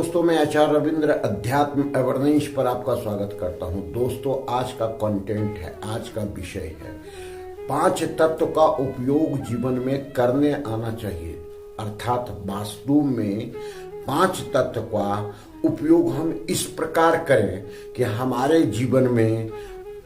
दोस्तों, मैं आचार्य रविंद्र अध्यात्म अवेयरनेस पर आपका स्वागत करता हूं। दोस्तों, आज का कंटेंट है, आज का विषय है 5 तत्व का उपयोग जीवन में करने आना चाहिए। अर्थात वास्तु में 5 तत्व का उपयोग हम इस प्रकार करें कि हमारे जीवन में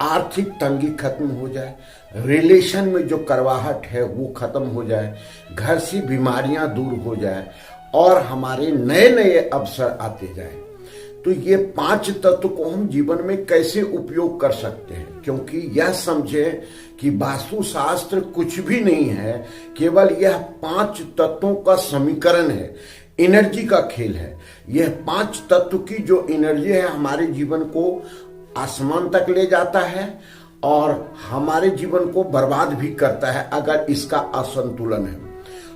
आर्थिक तंगी खत्म हो जाए, रिलेशन में जो करवाहट है वो खत्म हो जाए, घर से बीमारियां दूर हो जाए और हमारे नए नए अवसर आते जाएं। तो ये 5 तत्व को हम जीवन में कैसे उपयोग कर सकते हैं, क्योंकि यह समझें कि वास्तुशास्त्र कुछ भी नहीं है, केवल यह 5 तत्वों का समीकरण है, एनर्जी का खेल है। यह 5 तत्व की जो एनर्जी है हमारे जीवन को आसमान तक ले जाता है और हमारे जीवन को बर्बाद भी करता है अगर इसका असंतुलन है।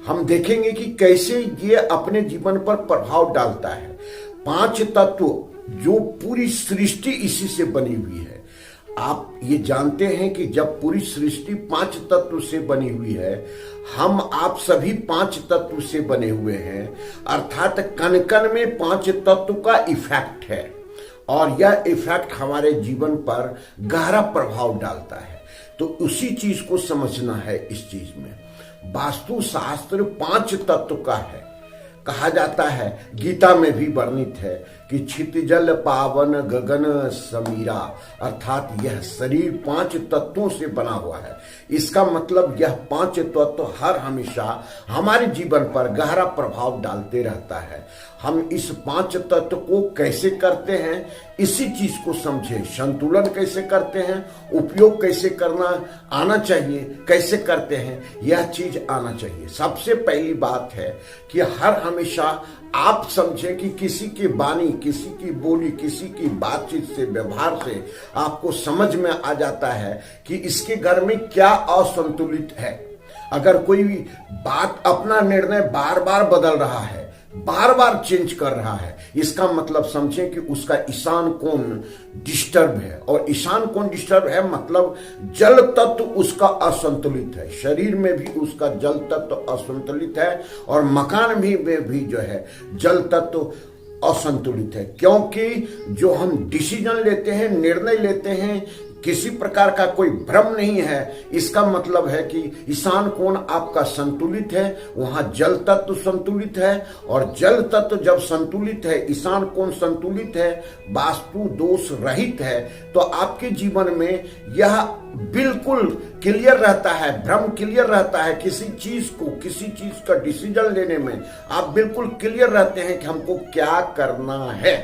हम देखेंगे कि कैसे ये अपने जीवन पर प्रभाव डालता है। 5 तत्व जो पूरी सृष्टि इसी से बनी हुई है। आप ये जानते हैं कि जब पूरी सृष्टि 5 तत्व से बनी हुई है, हम आप सभी 5 तत्व से बने हुए हैं। अर्थात कण कण में 5 तत्व का इफेक्ट है और यह इफेक्ट हमारे जीवन पर गहरा प्रभाव डालता है। तो उसी चीज को समझना है। इस चीज में वास्तुशास्त्र 5 तत्व का है। कहा जाता है, गीता में भी वर्णित है कि क्षितिजल पावन गगन समीरा, अर्थात यह शरीर 5 तत्वों से बना हुआ है। इसका मतलब यह 5 तत्व हर हमेशा हमारे जीवन पर गहरा प्रभाव डालते रहता है। हम इस 5 तत्व को कैसे करते हैं, इसी चीज को समझे। संतुलन कैसे करते हैं, उपयोग कैसे करना आना चाहिए, कैसे करते हैं, यह चीज आना चाहिए। सबसे पहली बात है कि हर हमेशा आप समझें कि किसी की वाणी, किसी की बोली, किसी की बातचीत से, व्यवहार से आपको समझ में आ जाता है कि इसके घर में क्या असंतुलित है। अगर कोई बात, अपना निर्णय बार बार बदल रहा है, बार बार चेंज कर रहा है, इसका मतलब समझें कि उसका ईशान कोण डिस्टर्ब है। और ईशान कोण डिस्टर्ब है मतलब जल तत्व उसका असंतुलित है। शरीर में भी उसका जल तत्व असंतुलित है और मकान में भी जो है जल तत्व असंतुलित है। क्योंकि जो हम डिसीजन लेते हैं, निर्णय लेते हैं, किसी प्रकार का कोई भ्रम नहीं है। इसका मतलब है कि ईशान कोण आपका संतुलित है, वहां जल तत्व संतुलित है और जल तत्व जब संतुलित है, ईशान कोण संतुलित है, वास्तु दोष रहित है, तो आपके जीवन में यह बिल्कुल क्लियर रहता है, भ्रम क्लियर रहता है। किसी चीज को, किसी चीज का डिसीजन लेने में आप बिल्कुल क्लियर रहते हैं कि हमको क्या करना है।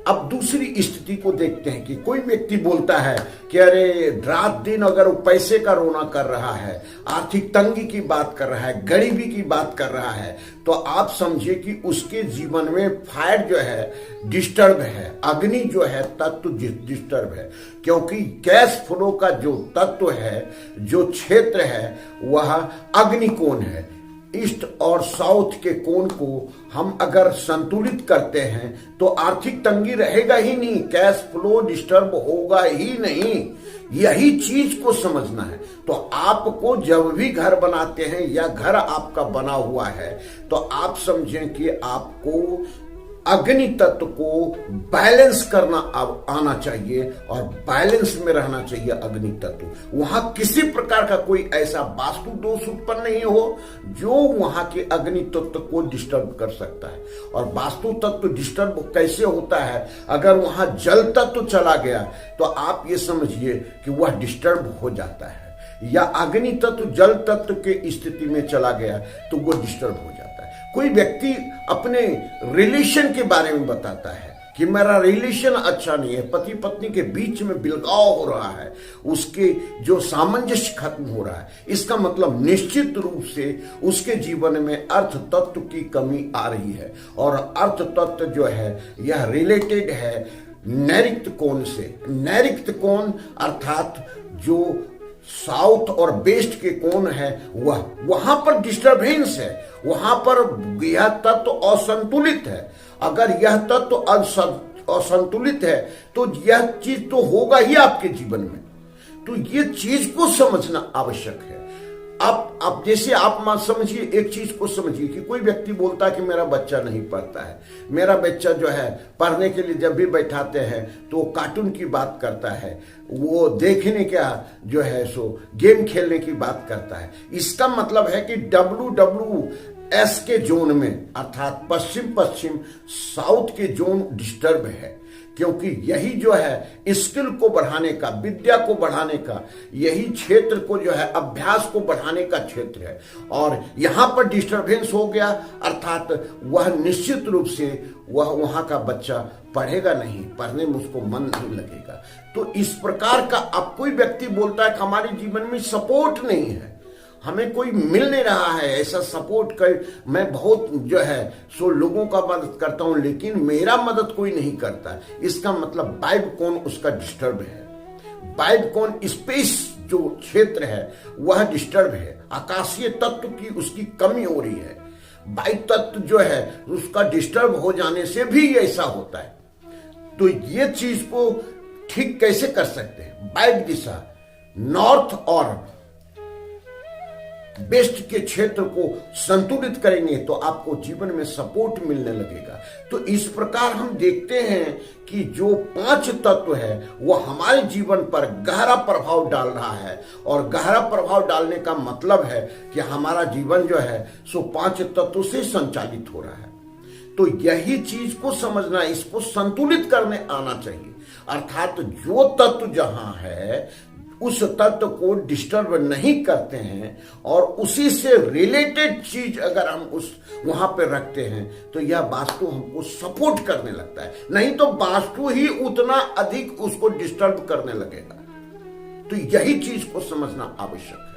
अब दूसरी स्थिति को देखते हैं कि कोई व्यक्ति बोलता है कि अरे रात दिन अगर वो पैसे का रोना कर रहा है, आर्थिक तंगी की बात कर रहा है, गरीबी की बात कर रहा है, तो आप समझिए कि उसके जीवन में फायर जो है डिस्टर्ब है, अग्नि जो है तत्व डिस्टर्ब है। क्योंकि कैश फ्लो का जो तत्व है, जो क्षेत्र है, वह अग्नि कोण है। ईस्ट और साउथ के कोण को हम अगर संतुलित करते हैं तो आर्थिक तंगी रहेगा ही नहीं, कैश फ्लो डिस्टर्ब होगा ही नहीं। यही चीज को समझना है। तो आपको जब भी घर बनाते हैं या घर आपका बना हुआ है, तो आप समझें कि आपको अग्नि तत्व को बैलेंस करना आना चाहिए और बैलेंस में रहना चाहिए अग्नि तत्व। वहां किसी प्रकार का कोई ऐसा वास्तु दोष उत्पन्न नहीं हो जो वहां के अग्नि तत्व को डिस्टर्ब कर सकता है। और वास्तु तत्व डिस्टर्ब कैसे होता है, अगर वहां जल तत्व चला गया तो आप ये समझिए कि वह डिस्टर्ब हो जाता है, या अग्नि तत्व जल तत्व के स्थिति में चला गया तो वो डिस्टर्ब हो जाता है। कोई व्यक्ति अपने रिलेशन के बारे में बताता है कि मेरा रिलेशन अच्छा नहीं है, पति पत्नी के बीच में बिलगाव हो रहा है, उसके जो सामंजस्य खत्म हो रहा है, इसका मतलब निश्चित रूप से उसके जीवन में अर्थ तत्व की कमी आ रही है। और अर्थ तत्व जो है यह रिलेटेड है नैऋत्य कोण से। नैऋत्य कोण अर्थात जो साउथ और वेस्ट के कोण है, वह वहां पर डिस्टरबेंस है, वहां पर यह तत्व असंतुलित है। अगर यह तत्व असंतुलित है तो यह चीज तो होगा ही आपके जीवन में। तो ये चीज को समझना आवश्यक है। अब जैसे आप मत समझिए, एक चीज को समझिए कि कोई व्यक्ति बोलता है कि मेरा बच्चा नहीं पढ़ता है, मेरा बच्चा जो है पढ़ने के लिए जब भी बैठाते हैं तो कार्टून की बात करता है, वो देखने का जो है सो गेम खेलने की बात करता है। इसका मतलब है कि WWS के जोन में, अर्थात पश्चिम साउथ के जोन डिस्टर्ब है, क्योंकि यही जो है स्किल को बढ़ाने का, विद्या को बढ़ाने का, यही क्षेत्र को जो है अभ्यास को बढ़ाने का क्षेत्र है। और यहां पर डिस्टरबेंस हो गया, अर्थात वह निश्चित रूप से वह वहां का बच्चा पढ़ेगा नहीं, पढ़ने में उसको मन नहीं लगेगा। तो इस प्रकार का अब कोई व्यक्ति बोलता है कि हमारे जीवन में सपोर्ट नहीं है, हमें कोई मिल नहीं रहा है ऐसा सपोर्ट कर, मैं बहुत जो है सो लोगों का मदद करता हूं लेकिन मेरा मदद कोई नहीं करता। इसका मतलब वाइब कोण उसका डिस्टर्ब है। वाइब कोण स्पेस जो क्षेत्र है वह डिस्टर्ब है, आकाशीय तत्व की उसकी कमी हो रही है। वायु तत्व जो है उसका डिस्टर्ब हो जाने से भी ऐसा होता है। तो ये चीज को ठीक कैसे कर सकते हैं? वायु दिशा नॉर्थ और वेस्ट के क्षेत्र को संतुलित करेंगे तो आपको जीवन में सपोर्ट मिलने लगेगा। तो इस प्रकार हम देखते हैं कि जो 5 तत्व है वो हमारे जीवन पर गहरा प्रभाव डाल रहा है, और गहरा प्रभाव डालने का मतलब है कि हमारा जीवन जो है सो 5 तत्व से संचालित हो रहा है। तो यही चीज को समझना, इसको संतुलित करने आना चाहिए। अर्थात जो तत्व जहां है उस तत्व को डिस्टर्ब नहीं करते हैं और उसी से रिलेटेड चीज अगर हम उस वहां पे रखते हैं तो यह वास्तु हमको सपोर्ट करने लगता है, नहीं तो वास्तु ही उतना अधिक उसको डिस्टर्ब करने लगेगा। तो यही चीज को समझना आवश्यक है।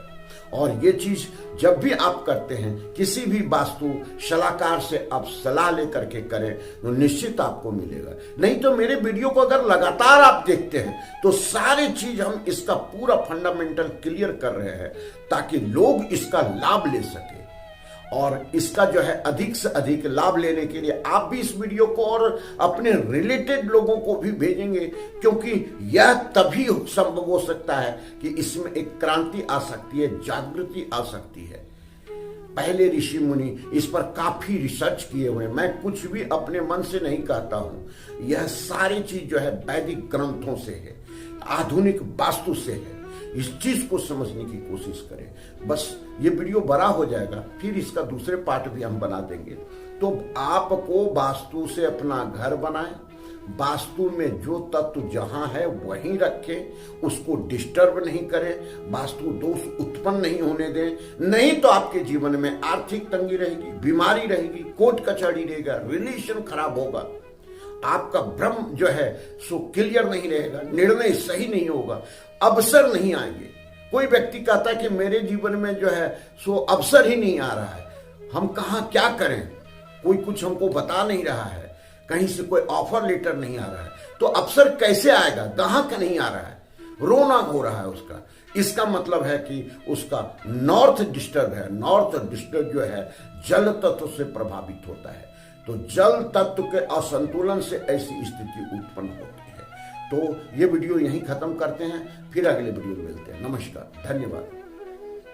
और ये चीज जब भी आप करते हैं, किसी भी वास्तु सलाहकार से आप सलाह लेकर के करें तो निश्चित आपको मिलेगा। नहीं तो मेरे वीडियो को अगर लगातार आप देखते हैं तो सारी चीज हम इसका पूरा फंडामेंटल क्लियर कर रहे हैं ताकि लोग इसका लाभ ले सके। और इसका जो है अधिक से अधिक लाभ लेने के लिए आप भी इस वीडियो को और अपने रिलेटेड लोगों को भी भेजेंगे, क्योंकि यह तभी संभव हो सकता है कि इसमें एक क्रांति आ सकती है, जागृति आ सकती है। पहले ऋषि मुनि इस पर काफी रिसर्च किए हुए, मैं कुछ भी अपने मन से नहीं कहता हूं, यह सारी चीज जो है वैदिक ग्रंथों से है, आधुनिक वास्तु से है। इस चीज को समझने की कोशिश करें। बस ये वीडियो बड़ा हो जाएगा, फिर इसका दूसरे पार्ट भी हम बना देंगे। तो आपको वास्तु से अपना घर बनाएं, वास्तु में जो तत्व जहां है वहीं रखें, उसको डिस्टर्ब नहीं करें, वास्तु दोष उत्पन्न नहीं होने दें। नहीं तो आपके जीवन में आर्थिक तंगी रहेगी, बीमारी रहेगी, कोर्ट कचहरी रहेगा, रिलेशन खराब होगा, आपका भ्रम जो है सो क्लियर नहीं रहेगा, निर्णय सही नहीं होगा, अवसर नहीं आएंगे। कोई व्यक्ति कहता है कि मेरे जीवन में जो है सो अवसर ही नहीं आ रहा है, हम कहां क्या करें, कोई कुछ हमको बता नहीं रहा है, कहीं से कोई ऑफर लेटर नहीं आ रहा है, तो अवसर कैसे आएगा? ग्राहक नहीं आ रहा है, रोना हो रहा है उसका। इसका मतलब है कि उसका नॉर्थ डिस्टर्ब है। नॉर्थ डिस्टर्ब जो है जल तत्व से प्रभावित होता है। तो जल तत्व के असंतुलन से ऐसी स्थिति उत्पन्न होती है। तो ये वीडियो यहीं खत्म करते हैं, फिर अगले वीडियो में मिलते हैं। नमस्कार, धन्यवाद।